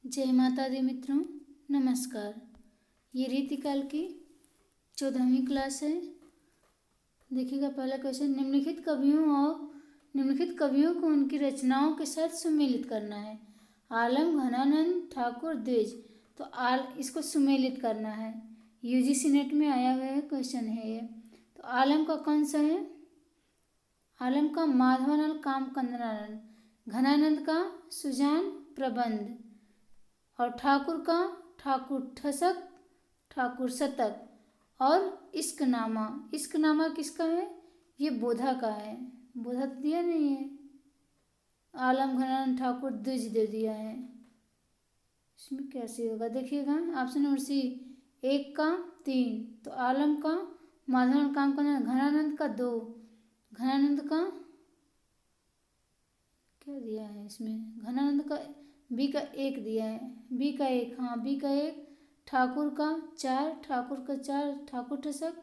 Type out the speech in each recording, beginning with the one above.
जय माता दी मित्रों, नमस्कार। ये रीतिकाल की 14वीं क्लास है। देखिएगा पहला क्वेश्चन, निम्नलिखित कवियों को उनकी रचनाओं के साथ सुमेलित करना है। आलम, घनानंद, ठाकुर, द्विज। तो इसको सुमेलित करना है। यूजीसी नेट में आया हुआ है क्वेश्चन है ये। तो आलम का कौन सा है? आलम का माधवानल कामकंदनानंद, घनानंद का सुजान प्रबंध, और ठाकुर का ठाकुर ठसक, ठाकुर शतक। और इश्कनामा किसका है? ये बोधा का है। बोधा तो दिया नहीं है। आलम, घनानंद, ठाकुर, द्विज दे दिया है। इसमें कैसे होगा देखिएगा। ऑप्शन नंबर सी, 1 का 3। तो आलम का माधवानल कामकंदनानंद, घनानंद का 2, घनानंद का क्या दिया है इसमें? घनानंद का बी का 1 दिया है। बी का 1, हाँ बी का 1। ठाकुर का 4, ठाकुर का 4, ठाकुर ठसक,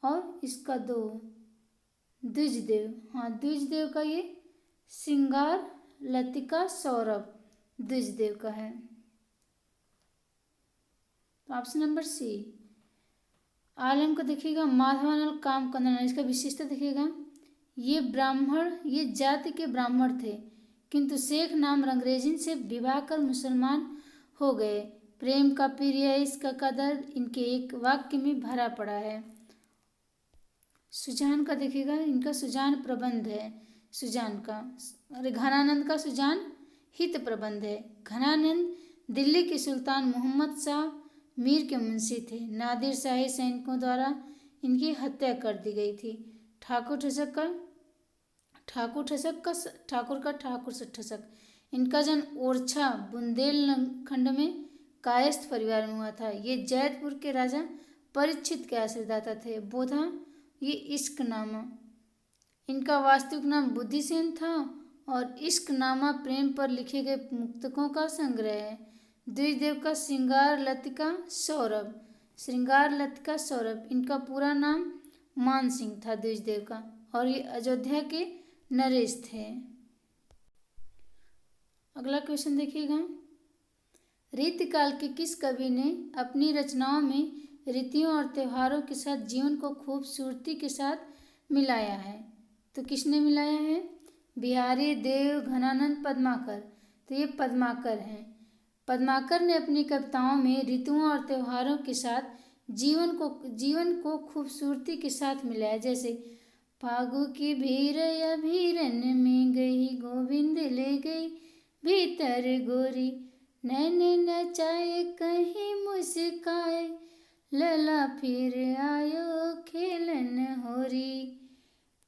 और इसका 2 द्विजदेव। हाँ द्विजदेव का ये श्रृंगार लतिका सौरभ द्विजदेव का है। तो ऑप्शन नंबर सी। आलम का देखिएगा माधवानल कामकंदनानंद, इसका विशेषता देखिएगा। ये ब्राह्मण, ये जाति के ब्राह्मण थे, किंतु शेख नाम अंग्रेजी से विवाह कर मुसलमान हो गए। प्रेम का प्रिय, इसका कदर इनके एक वाक्य में भरा पड़ा है। सुजान का देखिएगा, इनका सुजान प्रबंध है। सुजान का, अरे घनानंद का सुजान हित प्रबंध है। घनानंद दिल्ली के सुल्तान मोहम्मद शाह मीर के मुंशी थे। नादिर शाही सैनिकों द्वारा इनकी हत्या कर दी गई थी। ठाकुर का ठाकुर ठसक, इनका जन्म ओरछा बुंदेलखंड में कायस्थ परिवार में हुआ था। ये जैतपुर के राजा परीक्षित के आश्रयदाता थे। बोधा, ये इश्कनामा, इनका वास्तविक नाम बुद्धिसेन था, और इश्कनामा प्रेम पर लिखे गए मुक्तकों का संग्रह है। द्विजदेव का श्रृंगार लतिका सौरभ, इनका पूरा नाम मान सिंह था द्विजदेव का, और ये अयोध्या के नरेश थे। अगला क्वेश्चन देखिएगा। रीतिकाल के किस कवि ने अपनी रचनाओं में रीतियों और त्योहारों के साथ जीवन को खूबसूरती के साथ मिलाया है? तो किसने मिलाया है? बिहारी, देव, घनानंद, पद्माकर। तो ये पद्माकर हैं। पद्माकर ने अपनी कविताओं में ऋतुओं और त्योहारों के साथ जीवन को खूबसूरती के साथ मिलाया। जैसे फागु की भीर या भीरन में गई, गोविंद ले गई भीतर गोरी, नैन नचाए कहीं मुस्काए, लला फिर आयो खेलन होरी।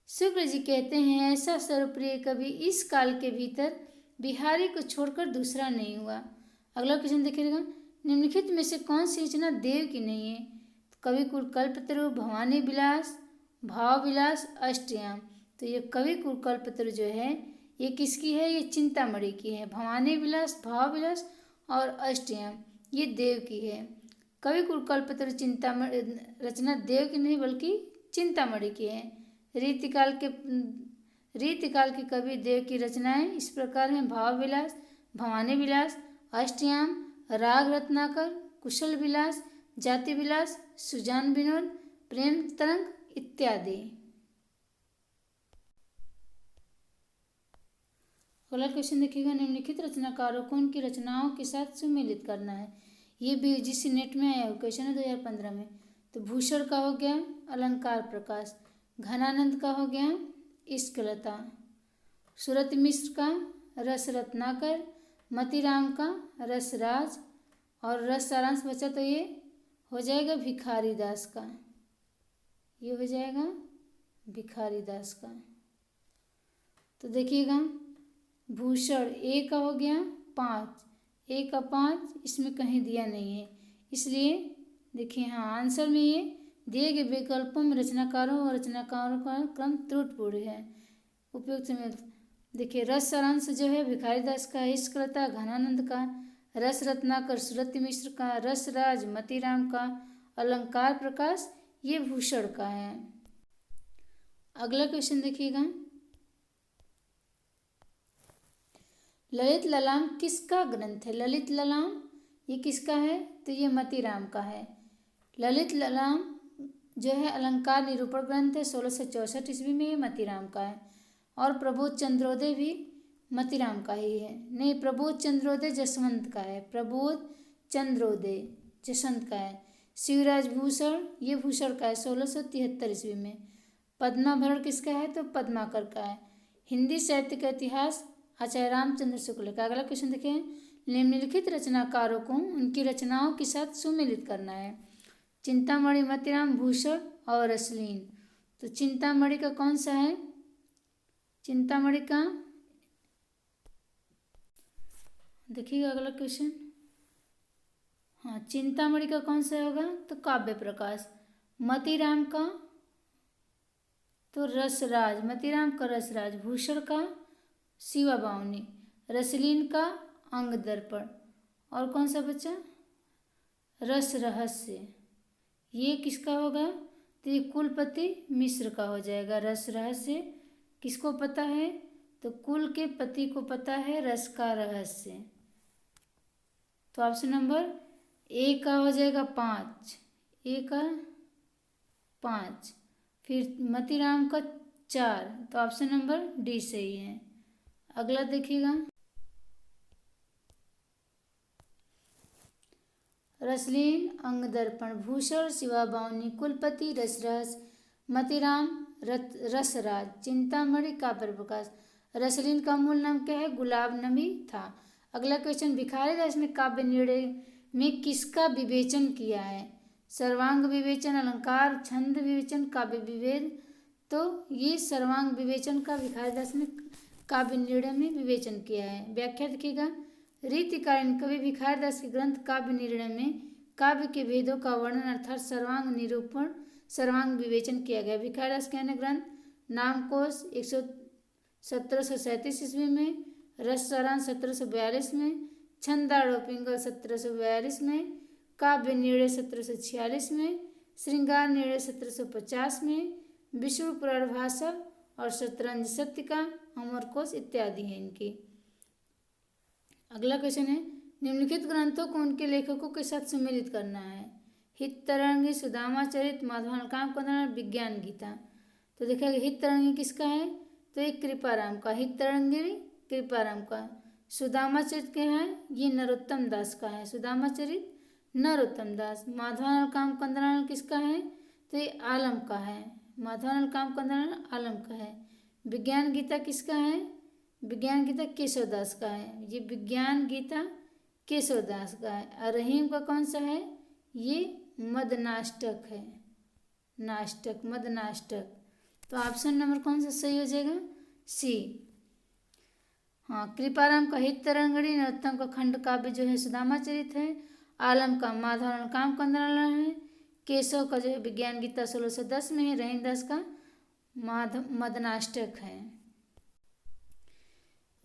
शुक्र जी कहते हैं, ऐसा सर्वप्रिय कवि इस काल के भीतर बिहारी को छोड़कर दूसरा नहीं हुआ। अगला क्वेश्चन देखिएगा। निम्नलिखित में से कौन सी रचना देव की नहीं है? कविकुल कल्पतरु, भवानी विलास, भाव विलास, अष्टयाम। तो ये कविकुल कल्पतरु जो है ये किसकी है? ये चिंतामणि की है। भवानी विलास, भाव विलास और अष्टयाम ये देव की है। कविकुल कल्पतरु चिंतामणि रचना देव की नहीं बल्कि चिंतामणि की है। रीतिकाल के कवि देव की रचनाएं इस प्रकार हैं: भाव विलास, भवानी विलास, अष्टयाम, राग रत्नाकर, कुशल विलास, जाति विलास, सुजान विनोद, प्रेम तरंग इत्यादि। अगला क्वेश्चन देखिएगा। निम्नलिखित रचनाकारों को उनकी रचनाओं के साथ सुमेलित करना है। ये भी यूजीसी नेट में आया हुआ क्वेश्चन है 2015 में। तो भूषण का हो गया अलंकार प्रकाश, घनानंद का हो गया इश्कलता, सूरत मिश्र का रस रत्नाकर, मतीराम का रसराज, और रस सारांश बचा तो ये हो जाएगा भिखारी दास का। ये हो जाएगा भिखारी दास का। तो देखिएगा भूषण ए का हो गया 5, ए का 5 इसमें कहीं दिया नहीं है, इसलिए देखिए हाँ आंसर में ये दिए गए विकल्पों में रचनाकारों का क्रम त्रुटिपूर्ण है। उपयुक्त में देखिए रस सारांश जो है भिखारी दास का, इश्कलता घनानंद का, रस रत्नाकर सूरत मिश्र का, रसराज मतीराम का, अलंकार प्रकाश ये भूषण का है। अगला क्वेश्चन देखिएगा। ललित ललाम किसका ग्रंथ है? ललित ललाम ये किसका है? तो ये मतीराम का है। ललित ललाम जो है अलंकार निरूपण ग्रंथ है, 1664 ईस्वी में, ये मतीराम का है। और प्रबोध चंद्रोदय भी मतीराम का ही है। नहीं, प्रबोध चंद्रोदय जसवंत का है। प्रबोध चंद्रोदय जसवंत का है। शिवराज भूषण ये भूषण का है, 1673 ईस्वी में। पद्माभरण किसका है? तो पद्माकर का है। हिंदी साहित्य का इतिहास आचार्य रामचंद्र शुक्ल का। अगला क्वेश्चन देखिए, निम्नलिखित रचनाकारों को उनकी रचनाओं के साथ सुमेलित करना है। चिंतामणि, मतीराम, भूषण और अश्लीन। तो चिंतामणि का कौन सा है? चिंतामणि का देखिएगा अगला क्वेश्चन। हाँ, चिंतामणि का कौन सा होगा? तो काव्य प्रकाश। मतीराम का तो रसराज, मतीराम का रसराज। भूषण का शिवा बावनी। रसलीन का अंग दर्पण। और कौन सा बच्चा? रस रहस्य। ये किसका होगा? तो ये कुलपति मिश्र का हो जाएगा। रस रहस्य किसको पता है? तो कुल के पति को पता है रस का रहस्य। तो ऑप्शन नंबर ए का हो जाएगा 5, ए का 5। फिर मतीराम का 4, तो ऑप्शन नंबर डी सही है। अगला देखिएगा, रसलीन अंग दर्पण, भूषण शिवा बावनी, कुलपति रसरस, मतीराम रसराज, चिंतामणि काव्य प्रकाश। रसलीन का मूल नाम क्या है? गुलाब नबी था। अगला क्वेश्चन, भिखारीदास ने काव्य निर्णय में किसका विवेचन किया है? सर्वांग विवेचन, अलंकार, छंद विवेचन, काव्य विभेद। तो ये सर्वांग विवेचन का भिखारीदास ने काव्य निर्णय में विवेचन किया है। व्याख्या देखिएगा, रीतिकालीन कवि भिखारीदास के ग्रंथ काव्य निर्णय में काव्य के भेदों का वर्णन अर्थात सर्वांग निरूपण, सर्वांग विवेचन किया गया। भिखारीदास के अन्य ग्रंथ नामकोश 1737 ईस्वी में, रस सारांश 1742 में, छंदाड़ोपिंगल 1742 में, काव्य निर्णय 1746 में, श्रृंगार निर्णय 1750 में, विष्णु पुराण भाषा और शतरंज सत्यका, अमरकोश इत्यादि हैं इनके। अगला क्वेश्चन है, निम्नलिखित ग्रंथों को उनके लेखकों के साथ सम्मिलित करना है। हितरंगी, सुदामा चरित, माधवानंद कामकोंदन, विज्ञान गीता। तो देखा हितरंगी किसका है? तो एक कृपाराम का। हितरंगी कृपाराम का। सुदामा चरित क्या है? ये नरोत्तम दास का है। सुदामा चरित नरोत्तम दास। माधवानंद कामकोंदन किसका है? तो ये आलम का है। माधवानंद कामकोंदन आलम का है। विज्ञान गीता किसका है? विज्ञान गीता केशवदास का है। ये विज्ञान गीता केशवदास का है। और रहीम का कौन सा है? ये मदनाष्टक है। नाष्टक, मदनाष्टक। तो ऑप्शन नंबर कौन सा सही हो जाएगा? सी। हाँ, कृपाराम का हितरंगड़ी, नरोत्तम का खंड काव्य जो है सुदामा चरित है, आलम का माधवानंद कामकोंदन है, केशव का जो है विज्ञान गीता 1610 में है, रहीमदास का मदनाष्टक है।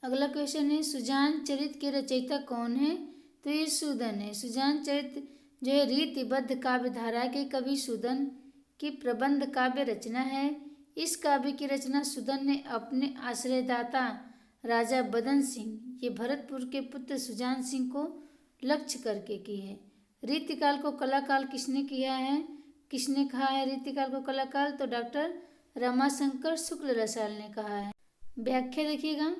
अगला क्वेश्चन है, सुजान चरित के रचयिता कौन है? तो ये सूदन है। सुजान चरित जो है रीतिबद्ध काव्य धारा के कवि सूदन की प्रबंध काव्य रचना है। इस काव्य की रचना सूदन ने अपने आश्रयदाता राजा बदन सिंह, ये भरतपुर के पुत्र सुजान सिंह को लक्ष्य करके की है। रीतिकाल को कलाकाल किसने किया है? किसने कहा है रीतिकाल को कलाकाल? तो डॉक्टर रमाशंकर शुक्ल रसाल ने कहा है। व्याख्या देखिएगा,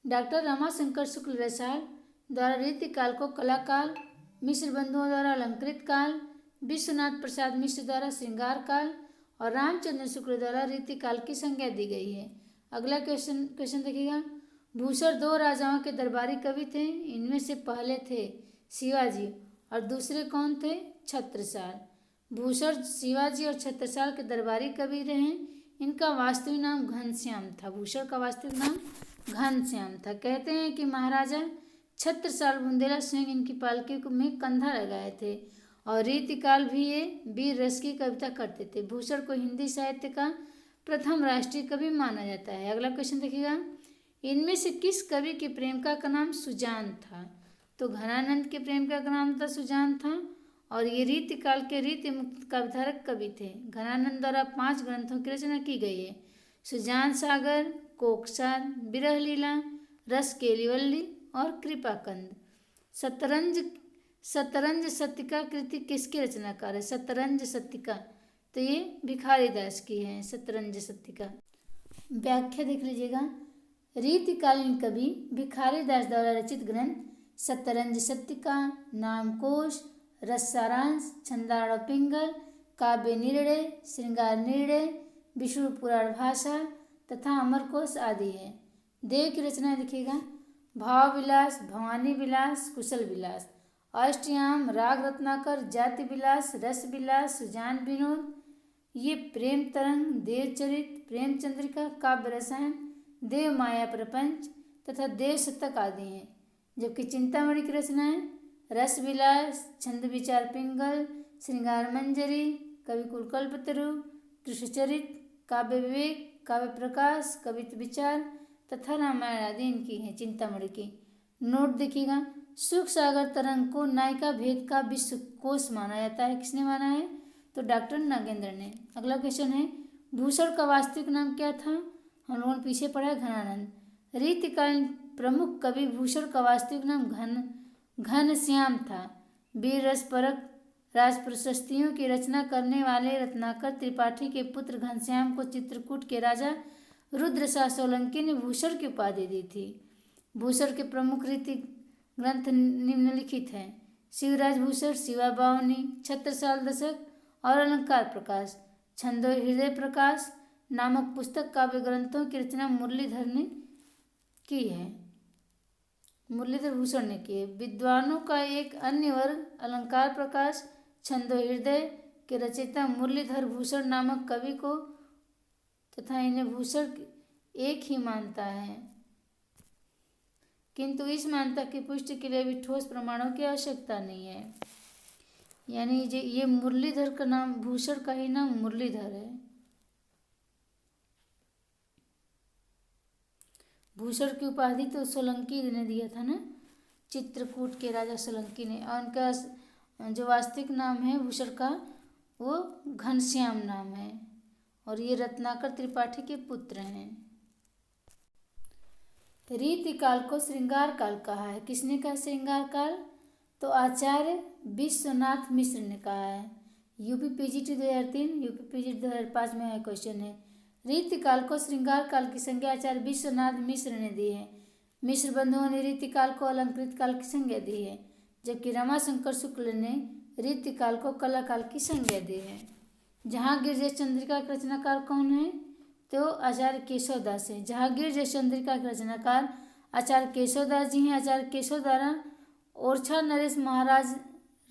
डॉक्टर रमाशंकर शुक्ल रसाल द्वारा रीतिकाल को कलाकाल, मिश्र बंधुओं द्वारा अलंकृत काल, विश्वनाथ प्रसाद मिश्र द्वारा श्रृंगार काल और रामचंद्र शुक्ल द्वारा रीतिकाल की संज्ञा दी गई है। अगला क्वेश्चन देखिएगा, भूषण 2 राजाओं के दरबारी कवि थे। इनमें से पहले थे शिवाजी और दूसरे कौन थे? छत्रसाल। भूषण शिवाजी और छत्रसाल के दरबारी कवि रहे। इनका वास्तविक नाम घनश्याम था। भूषण का वास्तविक नाम घनश्याम था। कहते हैं कि महाराजा छत्रसाल बुंदेला स्वयं इनकी पालकी में कंधा लगाए थे और रीतिकाल भी ये वीर रस की कविता करते थे। भूषण को हिंदी साहित्य का प्रथम राष्ट्रीय कवि माना जाता है। अगला क्वेश्चन देखिएगा, इनमें से किस कवि की प्रेमिका का नाम सुजान था? तो घनानंद के प्रेमिका का नाम था सुजान था और ये रीतिकाल के रीति मुक्त कविधारक कवि थे। घनानंद द्वारा 5 ग्रंथों की रचना की गई है। सुजान सागर, कोकसाद, विरह लीला, रस केलिवल्ली और कृपाकंद। शतरंज सत्तिका कृति किसके रचनाकार है? शतरंज सत्तिका तो ये भिखारी दास की है शतरंज सत्तिका। व्याख्या देख लीजिएगा। रीतिकालीन कवि भिखारी दास द्वारा रचित ग्रंथ शतरंज सत्तिका, नामकोश, रस सारांश, छंदाड़ पिंगल, काव्य निर्णय, श्रृंगार निर्णय, विष्णु पुराण भाषा तथा अमरकोश आदि है। देव की रचना देखिएगा। भाव विलास, भवानी विलास, कुशल विलास, अष्टयाम, राग रत्नाकर, जाति विलास, रस विलास, सुजान विनोद, ये प्रेम तरंग, देवचरित, प्रेम चंद्रिका, काव्य रसायन, देव माया प्रपंच तथा देव शतक आदि हैं। जबकि चिंतामणि की रचना है रस विलास, छंद विचार पिंगल, श्रृंगार मंजरी, कवि कुलकल्पतरु, कृष्णचरित, काव्य विवेक, काव्य प्रकाश, कवित्व विचार तथा रामायण आदि इनकी हैं चिंतामणि की। नोट देखिएगा। सुख सागर तरंग को नायिका भेद का विश्व कोश माना जाता है। किसने माना है? तो डॉक्टर नागेंद्र ने। अगला क्वेश्चन है भूषण का वास्तविक नाम क्या था? हम लोगों ने पीछे पढ़ा है घनानंद। रीतिकालीन प्रमुख कवि भूषण का वास्तविक नाम घनश्याम था। वीर रस परक राज प्रशस्तियों की रचना करने वाले रत्नाकर त्रिपाठी के पुत्र घनश्याम को चित्रकूट के राजा रुद्रशाह सोलंकी ने भूषण की उपाधि दी थी। भूषण के प्रमुख रीति ग्रंथ निम्नलिखित हैं। शिवराज भूषण, शिवा बावनी, छत्रसाल दशक और अलंकार प्रकाश। छंदो हृदय प्रकाश नामक पुस्तक काव्य ग्रंथों की रचना मुरलीधर ने की है। मुरलीधर भूषण ने की है। विद्वानों का एक अन्य वर्ग अलंकार प्रकाश छंदो हृदय के रचयिता मुरलीधर भूषण नामक कवि को तथा इन्हें भूषण एक ही मानता है, किंतु इस मान्यता की पुष्टि के लिए भी ठोस प्रमाणों की आवश्यकता नहीं है। यानी ये मुरलीधर का नाम, भूषण का ही नाम मुरलीधर है। भूषण की उपाधि तो सोलंकी ने दिया था ना, चित्रकूट के राजा सोलंकी ने। और उनका जो वास्तविक नाम है भूषण का वो घनश्याम नाम है और ये रत्नाकर त्रिपाठी के पुत्र हैं। रीतिकाल को श्रृंगार काल कहा है। किसने कहा श्रृंगार काल? तो आचार्य विश्वनाथ मिश्र ने कहा है। यूपी पीजीटी 2003, यूपी पीजीटी 2005 में है क्वेश्चन है। रीतिकाल को श्रृंगार काल की संज्ञा आचार्य विश्वनाथ मिश्र ने दी है। मिश्र बंधुओं ने रीतिकाल को अलंकृत काल की संज्ञा दी है, जबकि रमाशंकर शुक्ल ने रीतिकाल को कला काल की संज्ञा दी है। जहांगीर जैस चंद्रिका के रचनाकार कौन है? तो आचार्य केशवदास है। जहांगीर जैस चंद्रिका के रचनाकार आचार्य केशवदास जी हैं। आचार्य केशवदास ओरछा नरेश महाराज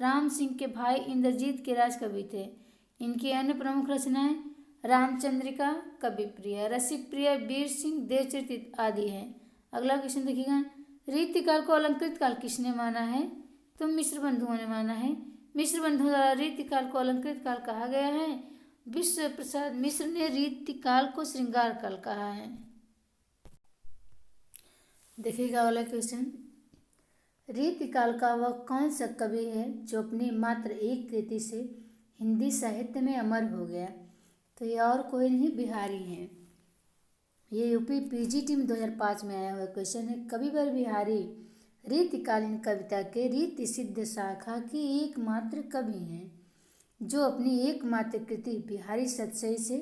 राम सिंह के भाई इंद्रजीत के राजकवि थे। इनकी अन्य प्रमुख रचनाएं रामचंद्रिका, कवि प्रिय, रसिक प्रिय, वीर सिंह, देवचरित आदि हैं। अगला क्वेश्चन देखिएगा। रीतिकाल को अलंकृत काल किसने माना है? तो मिश्र बंधुओं ने माना है। मिश्र बंधुओं द्वारा रीतिकाल को अलंकृत काल कहा गया है। विश्व प्रसाद मिश्र ने रीतिकाल को श्रृंगार काल कहा है। देखिएगा अगला क्वेश्चन। रीतिकाल का वह कौन सा कवि है जो अपनी मात्र एक कृति से हिंदी साहित्य में अमर हो गया? तो ये और कोई नहीं, बिहारी हैं। ये यूपी पीजीटी में 2005 में आया हुआ क्वेश्चन है। कविवर बिहारी रीतिकालीन कविता के रीति सिद्ध शाखा के एकमात्र कवि हैं जो अपनी एकमात्र कृति बिहारी सतसई से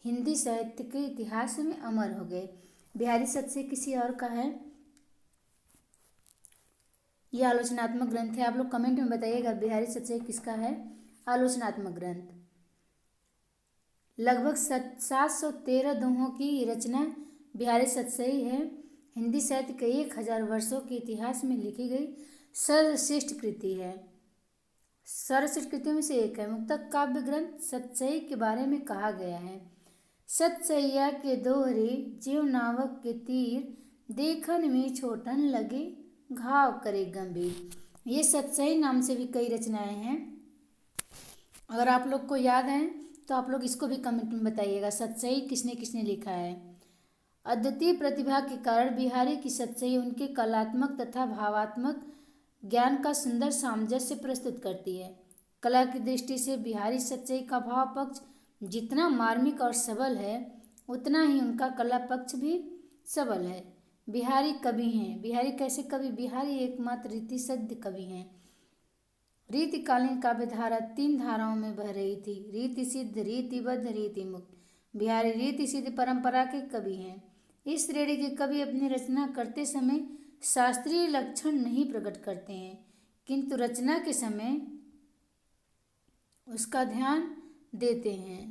हिंदी साहित्य के इतिहास में अमर हो गए। बिहारी सतसई किसी और का है? यह आलोचनात्मक ग्रंथ है। आप लोग कमेंट में बताइएगा बिहारी सतसई किसका है आलोचनात्मक ग्रंथ। लगभग 713 दोहों की रचना बिहारी सतसई है। हिंदी साहित्य के 1000 वर्षों के इतिहास में लिखी गई सर्वश्रेष्ठ कृति है। सर्वश्रेष्ठ कृतियों में से एक है। मुक्तक काव्य ग्रंथ सतसई के बारे में कहा गया है। सतसैया के दोहरे ज्यों नावक के तीर, देखन में छोटन लगे घाव करे गंभीर। ये सतसई नाम से भी कई रचनाएं हैं। अगर आप लोग को याद है तो आप लोग इसको भी कमेंट में बताइएगा सतसई किसने किसने लिखा है। अद्वितीय प्रतिभा के कारण बिहारी की सतसई उनके कलात्मक तथा भावात्मक ज्ञान का सुंदर सामंजस्य प्रस्तुत करती है। कला की दृष्टि से बिहारी सतसई का भाव पक्ष जितना मार्मिक और सबल है, उतना ही उनका कला पक्ष भी सबल है। बिहारी कवि हैं। बिहारी कैसे कवि? बिहारी एकमात्र रीतिसिद्ध कवि हैं। रीतिकालीन काव्यधारा 3 धाराओं में बह रही थी, रीति सिद्ध, रीतिबद्ध, रीति मुक्त। बिहारी रीति सिद्ध परंपरा के कवि हैं। इस श्रेणी के कवि अपनी रचना करते समय शास्त्रीय लक्षण नहीं प्रकट करते हैं, किंतु रचना के समय उसका ध्यान देते हैं,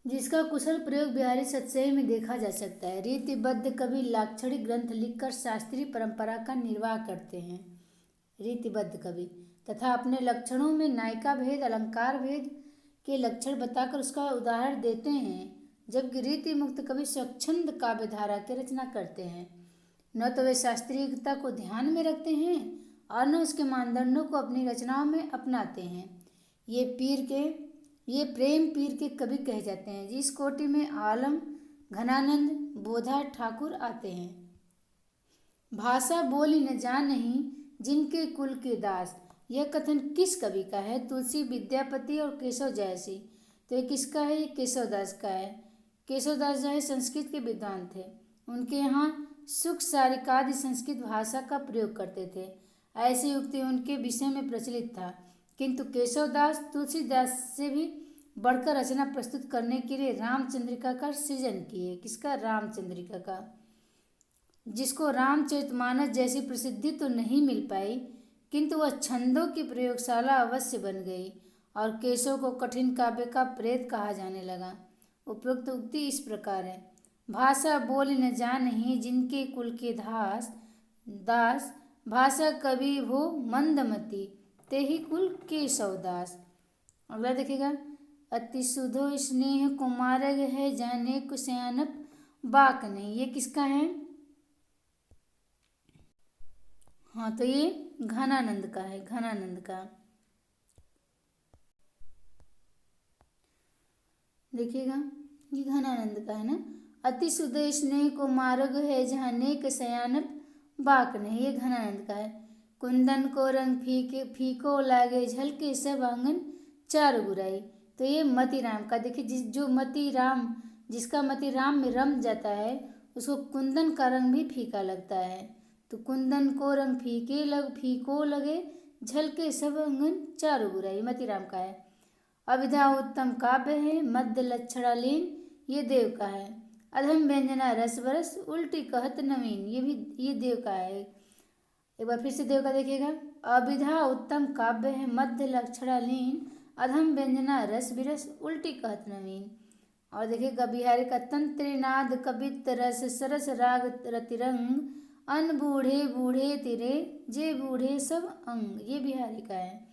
जिसका कुशल प्रयोग बिहारी सतसई में देखा जा सकता है। रीतिबद्ध कवि लाक्षणिक ग्रंथ लिखकर शास्त्रीय परंपरा का निर्वाह करते हैं, रीतिबद्ध कवि, तथा अपने लक्षणों में नायिका भेद, अलंकार भेद के लक्षण बताकर उसका उदाहरण देते हैं। जबकि रीति मुक्त कवि स्वच्छंद काव्यधारा की रचना करते हैं। न तो वे शास्त्रीयता को ध्यान में रखते हैं और न उसके मानदंडों को अपनी रचनाओं में अपनाते हैं। ये प्रेम पीर के कवि कहे जाते हैं, जिस कोटि में आलम, घनानंद, बोधा ठाकुर आते हैं। भाषा बोली न जानहीं जिनके कुल के दास, यह कथन किस कवि का है? तुलसी विद्यापति और केशव जयसी। तो ये किसका है? ये केशवदास का है। केशवदास जो है संस्कृत के विद्वान थे। उनके यहाँ सुख सारिकादि संस्कृत भाषा का प्रयोग करते थे। ऐसी युक्ति उनके विषय में प्रचलित था, किंतु केशवदास तुलसीदास से भी बढ़कर रचना प्रस्तुत करने के लिए रामचंद्रिका का सृजन किए। किसका? रामचंद्रिका का, जिसको रामचरितमानस जैसी प्रसिद्धि तो नहीं मिल पाई, किंतु वह छंदों की प्रयोगशाला अवश्य बन गई और केशव को कठिन काव्य का प्रेत कहा जाने लगा। उपरोक्त उक्ति इस प्रकार है। भाषा बोली न जानहीं जिनके कुल के दास, भाषा कवि भो मंदमती, ते ही कुल केशवदास। अगला देखिएगा, अति सुधो स्नेह कुमारग है, जाने को सयानप बाक नहीं। ये किसका है? हाँ, तो ये घनानंद का है, घनानंद का। देखिएगा, ये घनानंद का है ना। अति सुधो स्नेह को मार्ग है, जहाँ नेक सयानप बाक नहीं, ये घनानंद का है। कुंदन को रंग फीको लागे, झलके सब आंगन चार बुराई। तो ये मतीराम का। देखिए, जिसका मतीराम में रम जाता है उसको कुंदन का रंग भी फीका लगता है। तो कुंदन को रंग फीको लगे, झलके सब आंगन चार बुराई, मतीराम का है। अभिधा उत्तम काव्य है, मध्य लक्षणालीन, ये देव का है। अधम व्यंजना रस बरस, उल्टी कहत नवीन, ये देव का है। एक बार फिर से देव का देखिएगा। अभिधा उत्तम काव्य है, मध्य लक्षणालीन, अधम व्यंजना रस बिरस, उल्टी कहत नवीन। और देखिएगा बिहारी का तंत्रिनाद कवित रस सरस राग रतिरंग, अन बूढ़े बूढ़े तिरे, जे बूढ़े सब अंग, ये बिहारी का है।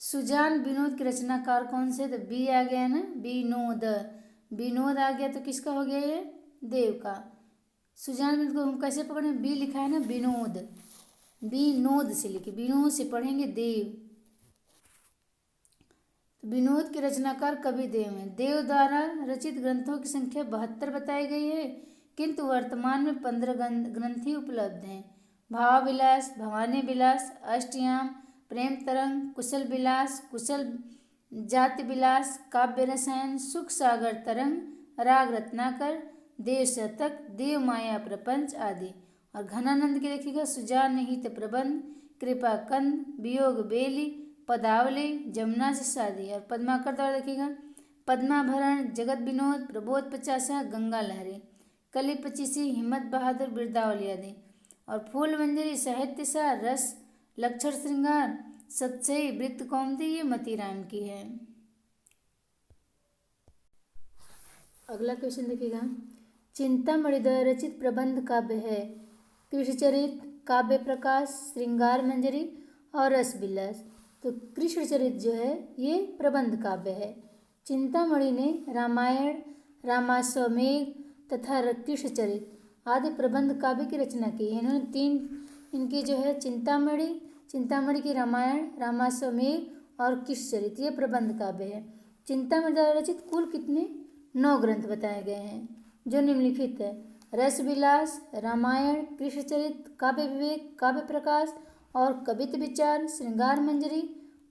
सुजान विनोद के रचनाकार कौन से? तो बी आ गया ना, विनोद आ गया, तो किसका हो गया ये? देव का। सुजान विनोद को हम कैसे पकड़े? बी लिखा है ना, विनोद से लिखे, विनोद से पढ़ेंगे देव। तो विनोद के रचनाकार कवि देव हैं। देव द्वारा रचित ग्रंथों की संख्या 72 बताई गई है, किंतु वर्तमान में 15 ग्रंथ ही उपलब्ध हैं। भावाविलास, भवानी विलास, अष्टयाम, प्रेम तरंग, कुशल विलास, कुशल जाति विलास, काव्य रसायन, सुख सागर तरंग, राग रत्नाकर, देव शतक, देव माया प्रपंच आदि। और घनानंद के देखिएगा, सुजान हित प्रबंध, कृपा कंद, वियोग बेली, पदावली, जमुना जस आदि। और पद्माकर द्वारा देखिएगा, पद्माभरण, जगत विनोद, प्रबोध पचासा, गंगा लहरी, कली पचीसी, हिम्मत बहादुर, बिरदावली आदि। और फूल मंजरी, साहित्य सा, रस, लक्षण श्रृंगार, सतसई, वृत्त कौमुदी, ये मतीराम की है। अगला क्वेश्चन देखिएगा, चिंतामणि द्वारा रचित प्रबंध काव्य है कृष्णचरित, काव्य प्रकाश, श्रृंगार मंजरी और रसविलास। तो कृष्णचरित जो है ये प्रबंध काव्य है। चिंतामणि ने रामायण, रामाश्वमेघ तथा कृष्णचरित आदि प्रबंध काव्य की रचना की है। इन्होंने 3 इनकी जो है चिंतामणि की रामायण, रामाश्वमेघ और कृष्णचरित, ये प्रबंध काव्य है। चिंतामणि द्वारा रचित कुल कितने? 9 ग्रंथ बताए गए हैं, जो निम्नलिखित है। रसविलास, रामायण, कृष्णचरित, काव्य विवेक, काव्य प्रकाश और कवित विचार, श्रृंगार मंजरी,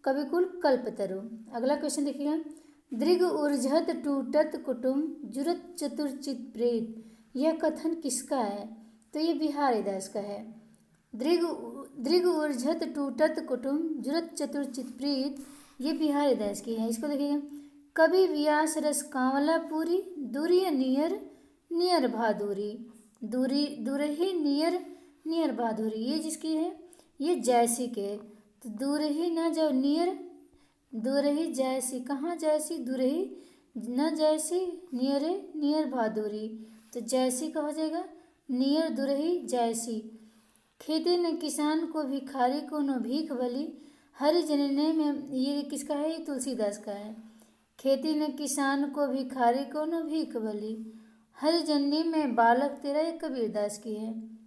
कविकुल, कल्पतरु। अगला क्वेश्चन देखिएगा, दृग ऊर्जत टूटत कुटुम जुरत चतुर्चित प्रेत, यह कथन किसका है? तो ये बिहारीदास का है। दृग ऊर्जत टूटत कुटुम जुरत चतुर्चित प्रीत, ये बिहारीदास की है। इसको देखिएगा, कभी व्यास रस कांवला पूरी, दूरी नियर नियर भादुरी, दूरी दूरही नियर नियर भादुरी, ये जिसकी है ये जैसी के। तो दूरही न जब नियर, दूरही जैसी, कहाँ जैसी? दूरही न जैसी, नियर नियर भादुरी, तो जैसी का हो जाएगा नियर दूरही जैसी। खेती न किसान को भिखारी को न भीख बली, हरि जनने में, ये किसका है? ये तुलसीदास का है। खेती न किसान को भिखारी को न भीख बली, हरि जननी में बालक तेरा, ये कबीरदास की है।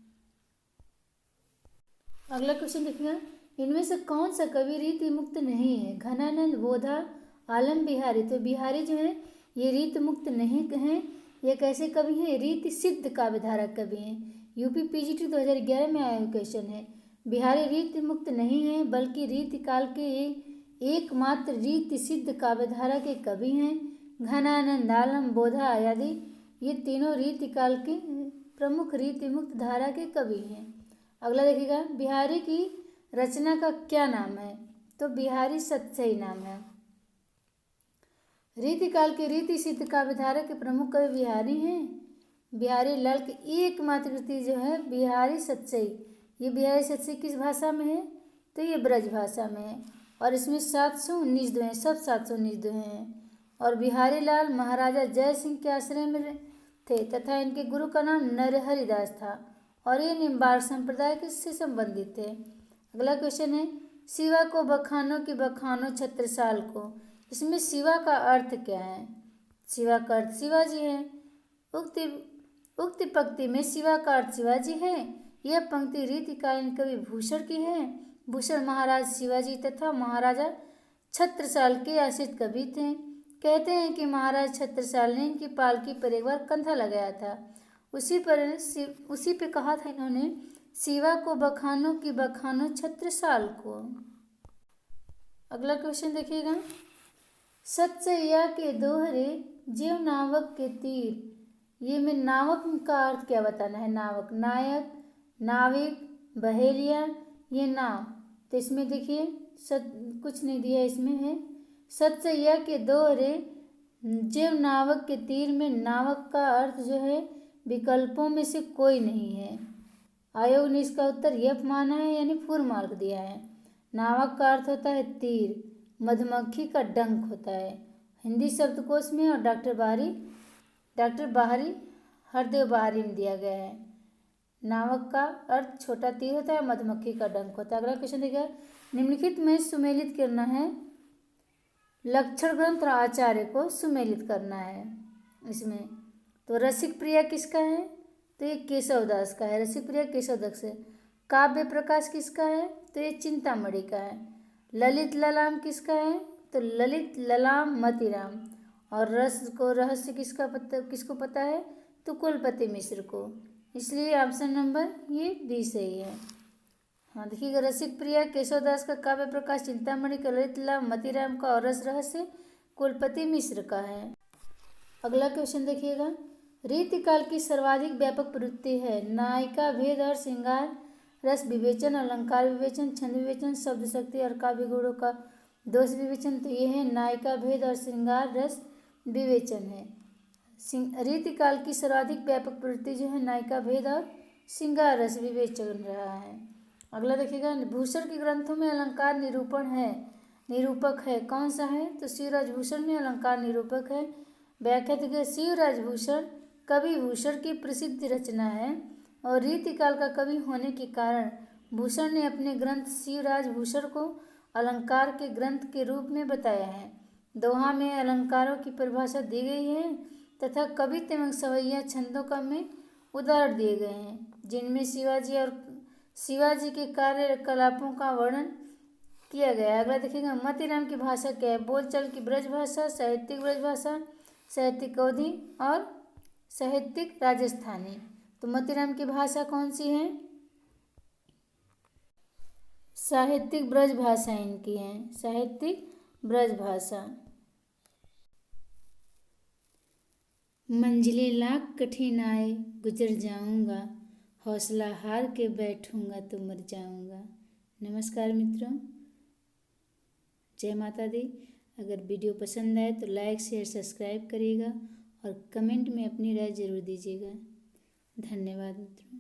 अगला क्वेश्चन देखिएगा, इनमें से कौन सा कवि रीति मुक्त नहीं है? घनानंद, बोधा, आलम बिहारी। तो बिहारी जो है ये रीत मुक्त नहीं हैं। ये कैसे कवि हैं? रीति सिद्ध काव्यधारा कवि हैं। यूपी पीजीटी 2011 में आया क्वेश्चन है। बिहारी रीति मुक्त नहीं है बल्कि रीति काल के एकमात्र रीति सिद्ध काव्यधारा के कवि हैं। घनानंद, आलम, बोधा आदि ये तीनों रीति काल के प्रमुख रीति मुक्त धारा के कवि हैं। अगला देखिएगा, बिहारी की रचना का क्या नाम है? तो बिहारी सतसई नाम है। रीति काल के रीति सिद्ध काव्यधारा के प्रमुख कवि बिहारी हैं। बिहारी लाल की एकमात्र कृति जो है बिहारी सतसई। ये बिहारी सतसई किस भाषा में है? तो ये ब्रज भाषा में है और इसमें 719 दोहे, सब 719 दोहे हैं। और बिहारी लाल महाराजा जय सिंह के आश्रय में थे तथा इनके गुरु का नाम नरहरिदास था और ये निम्बार्क संप्रदाय से संबंधित थे। अगला क्वेश्चन है, शिवा को बखानो कि बखानो छत्रसाल को। इसमें शिवा का अर्थ क्या है? शिवा का अर्थ शिवाजी है। उक्त पंक्ति में शिवा का अर्थ शिवाजी है। यह पंक्ति रीतिकालीन कवि भूषण की है। भूषण महाराज शिवाजी तथा महाराजा छत्रसाल के आश्रित कवि थे। कहते हैं कि महाराज छत्रसाल ने इनकी पालकी पर एक बार कंधा लगाया था। उसी पे कहा था इन्होंने, शिवा को बखानो कि बखानो छत्रसाल को। अगला क्वेश्चन देखिएगा, सतसैया के दोहरे ज्यों नावक के तीर। ये में नावक का अर्थ क्या बताना है? नावक, नायक, नाविक, बहेलिया, ये नाव। तो इसमें देखिए कुछ नहीं दिया, इसमें है सतसैया के दोहरे ज्यों नावक के तीर में नावक का अर्थ जो है विकल्पों में से कोई नहीं है। आयोग ने इसका उत्तर यफ माना है यानी फुल मार्क दिया है। नावक का अर्थ होता है तीर, मधुमक्खी का डंक होता है। हिंदी शब्दकोश में और डॉक्टर बाहरी हरदेव बाहरी में दिया गया है। नावक का अर्थ छोटा तीर होता है, मधुमक्खी का डंक होता है। अगला क्वेश्चन देखिए, निम्नलिखित में सुमेलित करना है। लक्षण ग्रंथ और आचार्य को सुमेलित करना है इसमें। तो रसिक प्रिया किसका है? तो ये केशवदास का है। रसिक प्रिया केशवदास है। काव्य प्रकाश किसका है? तो ये चिंतामणि का है। ललित ललाम किसका है? तो ललित ललाम मतीराम। और रस को रहस्य किसको पता है? तो कुलपति मिश्र को। इसलिए ऑप्शन नंबर ये बी सही है। हाँ देखिएगा, रसिक प्रिया केशवदास का, काव्य प्रकाश चिंतामणि का, ललित ललाम मतीराम का और रस रहस्य कुलपति मिश्र का है। अगला क्वेश्चन देखिएगा, रीतिकाल की सर्वाधिक व्यापक प्रवृत्ति है नायिका भेद और श्रृंगार रस विवेचन, अलंकार विवेचन, छंद विवेचन, शब्द शक्ति और काव्य गुणों का दोष विवेचन। तो ये है नायिका भेद और श्रृंगार रस विवेचन है। रीतिकाल की सर्वाधिक व्यापक प्रवृत्ति जो है नायिका भेद और श्रृंगार रस विवेचन रहा है। अगला देखिएगा, भूषण के ग्रंथों में अलंकार निरूपक है कौन सा है? तो शिवराज भूषण में अलंकार निरूपक है। व्याख्या देखिए, शिवराज भूषण कवि भूषण की प्रसिद्ध रचना है और रीतिकाल का कवि होने के कारण भूषण ने अपने ग्रंथ शिवराज भूषण को अलंकार के ग्रंथ के रूप में बताया है। दोहा में अलंकारों की परिभाषा दी गई है तथा कवित्व एवं सवैया छंदों का में उदाहरण दिए गए हैं, जिनमें शिवाजी के कार्यकलापों का वर्णन किया गया है। अगला देखिएगा, मतीराम की भाषा क्या है? बोलचाल की ब्रज भाषा, साहित्यिक ब्रज भाषा, साहित्यिक अवधी और साहित्यिक राजस्थानी। तो मतीराम की भाषा कौन सी है? साहित्यिक ब्रज भाषा इनकी है, साहित्यिक ब्रज भाषा। मंजिलें लाख कठिन आए गुजर जाऊंगा, हौसला हार के बैठूंगा तो मर जाऊंगा। नमस्कार मित्रों, जय माता दी। अगर वीडियो पसंद आए तो लाइक शेयर सब्सक्राइब करिएगा और कमेंट में अपनी राय ज़रूर दीजिएगा। धन्यवाद मित्रों।